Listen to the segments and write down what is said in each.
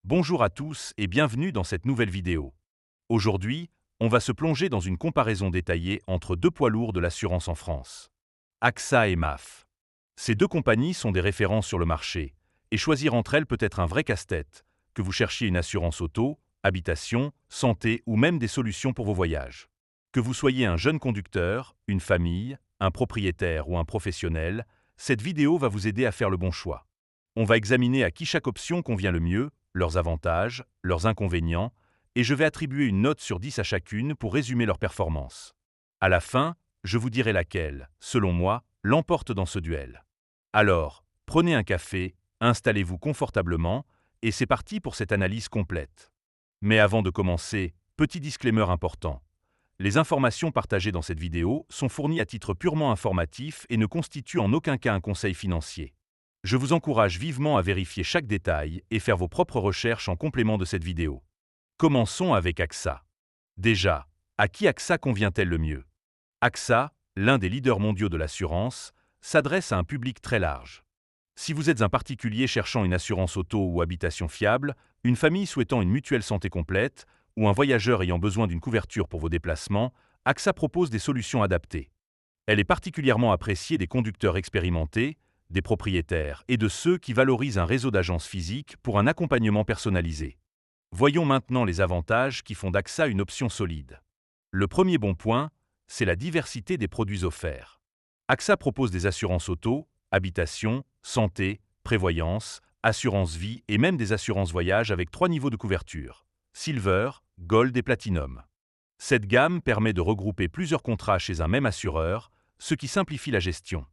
Bonjour à tous et bienvenue dans cette nouvelle vidéo. Aujourd'hui, on va se plonger dans une comparaison détaillée entre deux poids lourds de l'assurance en France. AXA et MAF. Ces deux compagnies sont des références sur le marché, et choisir entre elles peut être un vrai casse-tête, que vous cherchiez une assurance auto, habitation, santé ou même des solutions pour vos voyages. Que vous soyez un jeune conducteur, une famille, un propriétaire ou un professionnel, cette vidéo va vous aider à faire le bon choix. On va examiner à qui chaque option convient le mieux, leurs avantages, leurs inconvénients, et je vais attribuer une note sur 10 à chacune pour résumer leur performance. À la fin, je vous dirai laquelle, selon moi, l'emporte dans ce duel. Alors, prenez un café, installez-vous confortablement, et c'est parti pour cette analyse complète. Mais avant de commencer, petit disclaimer important. Les informations partagées dans cette vidéo sont fournies à titre purement informatif et ne constituent en aucun cas un conseil financier. Je vous encourage vivement à vérifier chaque détail et faire vos propres recherches en complément de cette vidéo. Commençons avec AXA. Déjà, à qui AXA convient-elle le mieux? AXA, l'un des leaders mondiaux de l'assurance, s'adresse à un public très large. Si vous êtes un particulier cherchant une assurance auto ou habitation fiable, une famille souhaitant une mutuelle santé complète, ou un voyageur ayant besoin d'une couverture pour vos déplacements, AXA propose des solutions adaptées. Elle est particulièrement appréciée des conducteurs expérimentés, des propriétaires et de ceux qui valorisent un réseau d'agences physiques pour un accompagnement personnalisé. Voyons maintenant les avantages qui font d'AXA une option solide. Le premier bon point, c'est la diversité des produits offerts. AXA propose des assurances auto, habitation, santé, prévoyance, assurance vie et même des assurances voyage avec 3 niveaux de couverture: Silver, Gold et Platinum. Cette gamme permet de regrouper plusieurs contrats chez un même assureur, ce qui simplifie la gestion.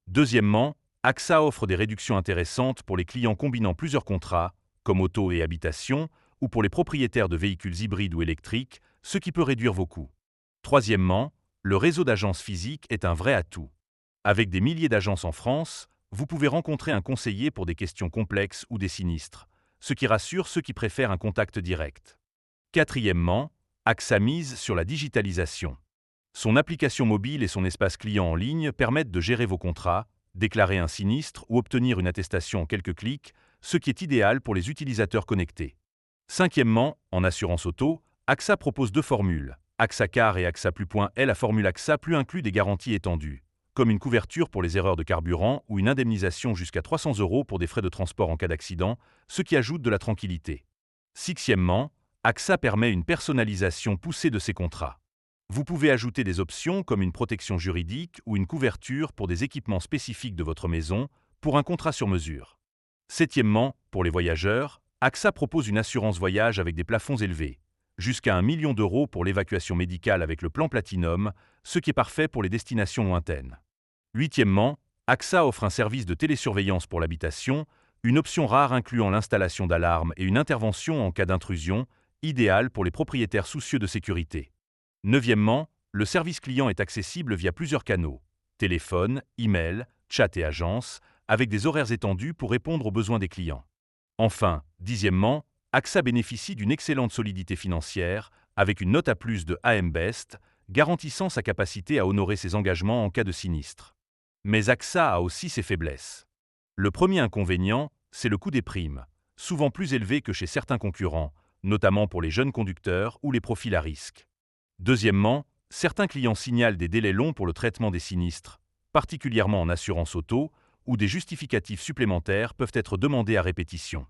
Deuxièmement, AXA offre des réductions intéressantes pour les clients combinant plusieurs contrats, comme auto et habitation, ou pour les propriétaires de véhicules hybrides ou électriques, ce qui peut réduire vos coûts. Troisièmement, le réseau d'agences physiques est un vrai atout. Avec des milliers d'agences en France, vous pouvez rencontrer un conseiller pour des questions complexes ou des sinistres, ce qui rassure ceux qui préfèrent un contact direct. Quatrièmement, AXA mise sur la digitalisation. Son application mobile et son espace client en ligne permettent de gérer vos contrats, déclarer un sinistre ou obtenir une attestation en quelques clics, ce qui est idéal pour les utilisateurs connectés. Cinquièmement, en assurance auto, AXA propose deux formules, AXA Car et AXA Plus. La formule AXA Plus inclut des garanties étendues, comme une couverture pour les erreurs de carburant ou une indemnisation jusqu'à 300 € pour des frais de transport en cas d'accident, ce qui ajoute de la tranquillité. Sixièmement, AXA permet une personnalisation poussée de ses contrats. Vous pouvez ajouter des options comme une protection juridique ou une couverture pour des équipements spécifiques de votre maison pour un contrat sur mesure. Septièmement, pour les voyageurs, AXA propose une assurance voyage avec des plafonds élevés, jusqu'à 1 million d'euros pour l'évacuation médicale avec le plan Platinum, ce qui est parfait pour les destinations lointaines. Huitièmement, AXA offre un service de télésurveillance pour l'habitation, une option rare incluant l'installation d'alarmes et une intervention en cas d'intrusion, idéale pour les propriétaires soucieux de sécurité. Neuvièmement, le service client est accessible via plusieurs canaux: téléphone, email, chat et agence, avec des horaires étendus pour répondre aux besoins des clients. Enfin, dixièmement, AXA bénéficie d'une excellente solidité financière, avec une note A+ de AM Best, garantissant sa capacité à honorer ses engagements en cas de sinistre. Mais AXA a aussi ses faiblesses. Le premier inconvénient, c'est le coût des primes, souvent plus élevé que chez certains concurrents, notamment pour les jeunes conducteurs ou les profils à risque. Deuxièmement, certains clients signalent des délais longs pour le traitement des sinistres, particulièrement en assurance auto, où des justificatifs supplémentaires peuvent être demandés à répétition.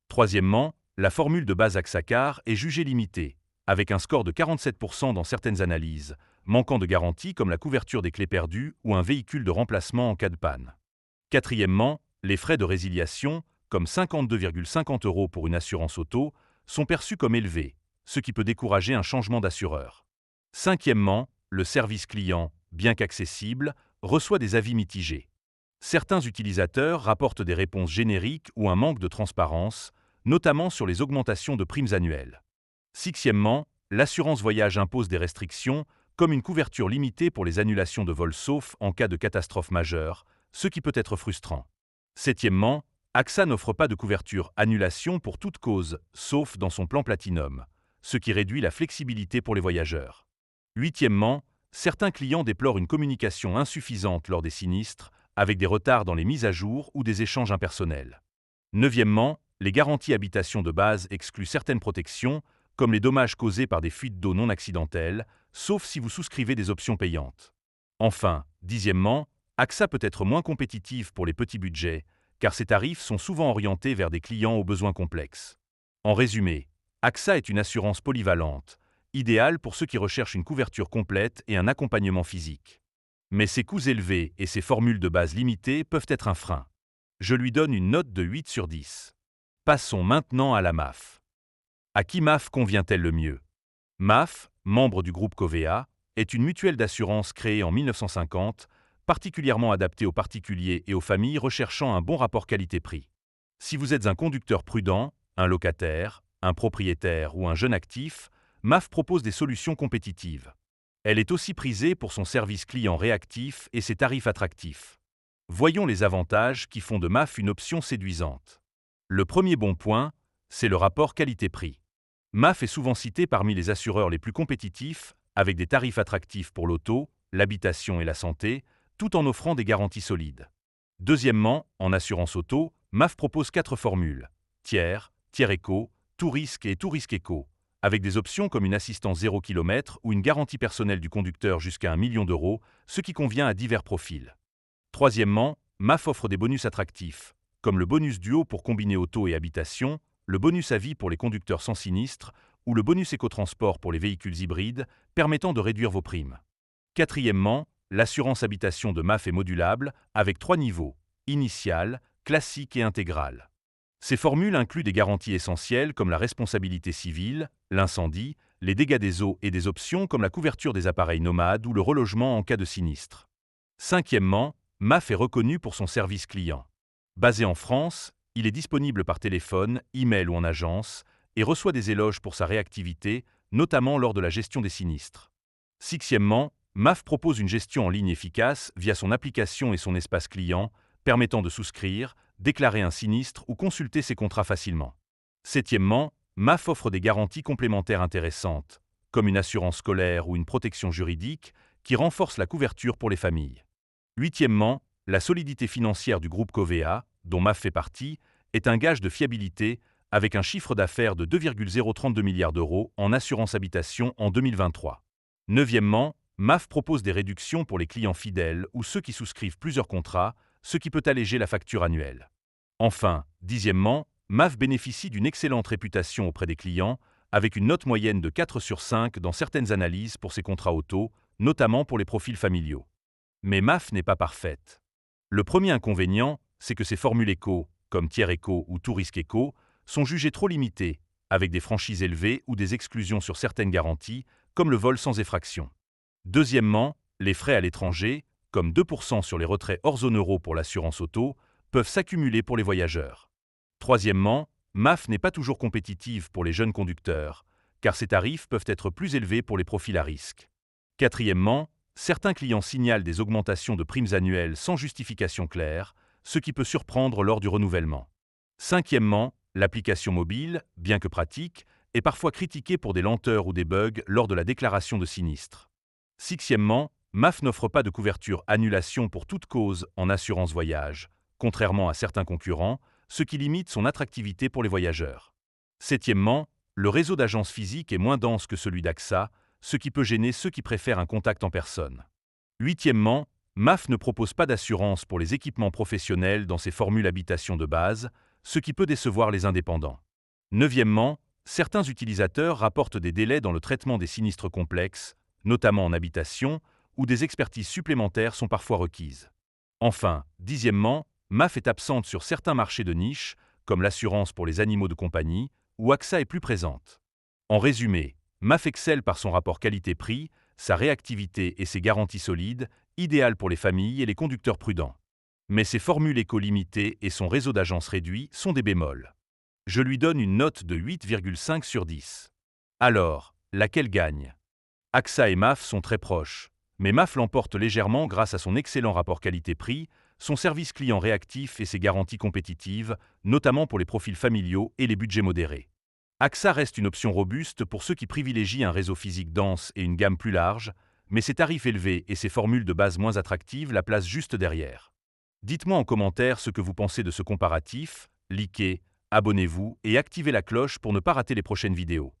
Troisièmement, la formule de base AXA Car est jugée limitée, avec un score de 47% dans certaines analyses, manquant de garanties comme la couverture des clés perdues ou un véhicule de remplacement en cas de panne. Quatrièmement, les frais de résiliation, comme 52,50 € pour une assurance auto, sont perçus comme élevés, ce qui peut décourager un changement d'assureur. Cinquièmement, le service client, bien qu'accessible, reçoit des avis mitigés. Certains utilisateurs rapportent des réponses génériques ou un manque de transparence, notamment sur les augmentations de primes annuelles. Sixièmement, l'assurance voyage impose des restrictions, comme une couverture limitée pour les annulations de vols sauf en cas de catastrophe majeure, ce qui peut être frustrant. Septièmement, AXA n'offre pas de couverture annulation pour toute cause, sauf dans son plan Platinum, ce qui réduit la flexibilité pour les voyageurs. Huitièmement, certains clients déplorent une communication insuffisante lors des sinistres, avec des retards dans les mises à jour ou des échanges impersonnels. Neuvièmement, les garanties habitation de base excluent certaines protections, comme les dommages causés par des fuites d'eau non accidentelles, sauf si vous souscrivez des options payantes. Enfin, dixièmement, AXA peut être moins compétitive pour les petits budgets, car ses tarifs sont souvent orientés vers des clients aux besoins complexes. En résumé, AXA est une assurance polyvalente, idéale pour ceux qui recherchent une couverture complète et un accompagnement physique. Mais ses coûts élevés et ses formules de base limitées peuvent être un frein. Je lui donne une note de 8 sur 10. Passons maintenant à la MAF. À qui MAF convient-elle le mieux? MAF, membre du groupe Covéa, est une mutuelle d'assurance créée en 1950, particulièrement adaptée aux particuliers et aux familles recherchant un bon rapport qualité-prix. Si vous êtes un conducteur prudent, un locataire, un propriétaire ou un jeune actif, MAF propose des solutions compétitives. Elle est aussi prisée pour son service client réactif et ses tarifs attractifs. Voyons les avantages qui font de MAF une option séduisante. Le premier bon point, c'est le rapport qualité-prix. MAF est souvent cité parmi les assureurs les plus compétitifs, avec des tarifs attractifs pour l'auto, l'habitation et la santé, tout en offrant des garanties solides. Deuxièmement, en assurance auto, MAF propose 4 formules: tiers, tiers éco, tout risque et tout risque éco, avec des options comme une assistance 0 km ou une garantie personnelle du conducteur jusqu'à 1 million d'euros, ce qui convient à divers profils. Troisièmement, MAF offre des bonus attractifs, comme le bonus duo pour combiner auto et habitation, le bonus à vie pour les conducteurs sans sinistre ou le bonus écotransport pour les véhicules hybrides, permettant de réduire vos primes. Quatrièmement, l'assurance habitation de MAF est modulable, avec 3 niveaux: initial, classique et intégral. Ces formules incluent des garanties essentielles comme la responsabilité civile, l'incendie, les dégâts des eaux et des options comme la couverture des appareils nomades ou le relogement en cas de sinistre. Cinquièmement, MAF est reconnu pour son service client. Basé en France, il est disponible par téléphone, e-mail ou en agence et reçoit des éloges pour sa réactivité, notamment lors de la gestion des sinistres. Sixièmement, MAF propose une gestion en ligne efficace via son application et son espace client, permettant de souscrire, déclarer un sinistre ou consulter ses contrats facilement. Septièmement, MAF offre des garanties complémentaires intéressantes, comme une assurance scolaire ou une protection juridique, qui renforce la couverture pour les familles. Huitièmement, la solidité financière du groupe Covéa, dont MAF fait partie, est un gage de fiabilité, avec un chiffre d'affaires de 2,032 milliards d'euros en assurance habitation en 2023. Neuvièmement, MAF propose des réductions pour les clients fidèles ou ceux qui souscrivent plusieurs contrats, ce qui peut alléger la facture annuelle. Enfin, dixièmement, MAF bénéficie d'une excellente réputation auprès des clients, avec une note moyenne de 4 sur 5 dans certaines analyses pour ses contrats auto, notamment pour les profils familiaux. Mais MAF n'est pas parfaite. Le premier inconvénient, c'est que ces formules éco, comme tiers éco ou tout risque éco, sont jugées trop limitées, avec des franchises élevées ou des exclusions sur certaines garanties, comme le vol sans effraction. Deuxièmement, les frais à l'étranger, comme 2% sur les retraits hors zone euro pour l'assurance auto, peuvent s'accumuler pour les voyageurs. Troisièmement, MAF n'est pas toujours compétitive pour les jeunes conducteurs, car ses tarifs peuvent être plus élevés pour les profils à risque. Quatrièmement, certains clients signalent des augmentations de primes annuelles sans justification claire, ce qui peut surprendre lors du renouvellement. Cinquièmement, l'application mobile, bien que pratique, est parfois critiquée pour des lenteurs ou des bugs lors de la déclaration de sinistre. Sixièmement, MAF n'offre pas de couverture annulation pour toute cause en assurance voyage, contrairement à certains concurrents, ce qui limite son attractivité pour les voyageurs. Septièmement, le réseau d'agences physiques est moins dense que celui d'AXA, ce qui peut gêner ceux qui préfèrent un contact en personne. Huitièmement, MAF ne propose pas d'assurance pour les équipements professionnels dans ses formules habitation de base, ce qui peut décevoir les indépendants. Neuvièmement, certains utilisateurs rapportent des délais dans le traitement des sinistres complexes, notamment en habitation, où des expertises supplémentaires sont parfois requises. Enfin, dixièmement, MAF est absente sur certains marchés de niche, comme l'assurance pour les animaux de compagnie, où AXA est plus présente. En résumé, MAF excelle par son rapport qualité-prix, sa réactivité et ses garanties solides, idéales pour les familles et les conducteurs prudents. Mais ses formules éco-limitées et son réseau d'agences réduit sont des bémols. Je lui donne une note de 8,5 sur 10. Alors, laquelle gagne? AXA et MAF sont très proches, mais MAF l'emporte légèrement grâce à son excellent rapport qualité-prix, son service client réactif et ses garanties compétitives, notamment pour les profils familiaux et les budgets modérés. AXA reste une option robuste pour ceux qui privilégient un réseau physique dense et une gamme plus large, mais ses tarifs élevés et ses formules de base moins attractives la placent juste derrière. Dites-moi en commentaire ce que vous pensez de ce comparatif, likez, abonnez-vous et activez la cloche pour ne pas rater les prochaines vidéos.